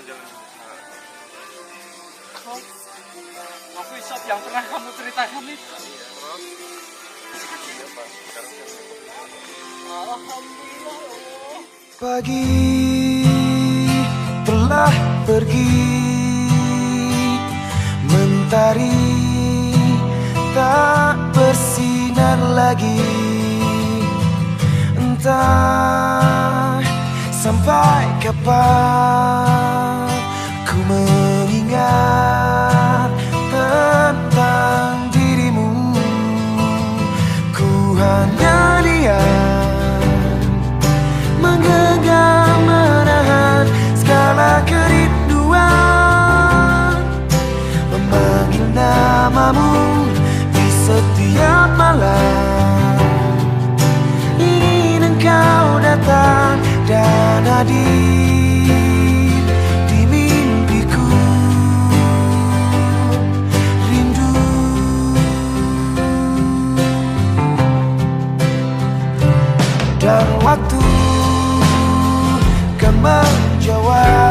jangan. Coffee shop yang pernah kamu ceritakan itu. Terus? Iya Pak, sekarang saya Alhamdulillah ya Allah. Pagi telah pergi, mentari tak bersinar lagi. Entah sampai kapan ku mengingat tentang dirimu. Ku hanya diam, menggenggam menahan segala kerinduan, memanggil namamu di setiap malam. Ingin engkau datang dan hadir di mimpiku. Rindu dan waktu kan menjawab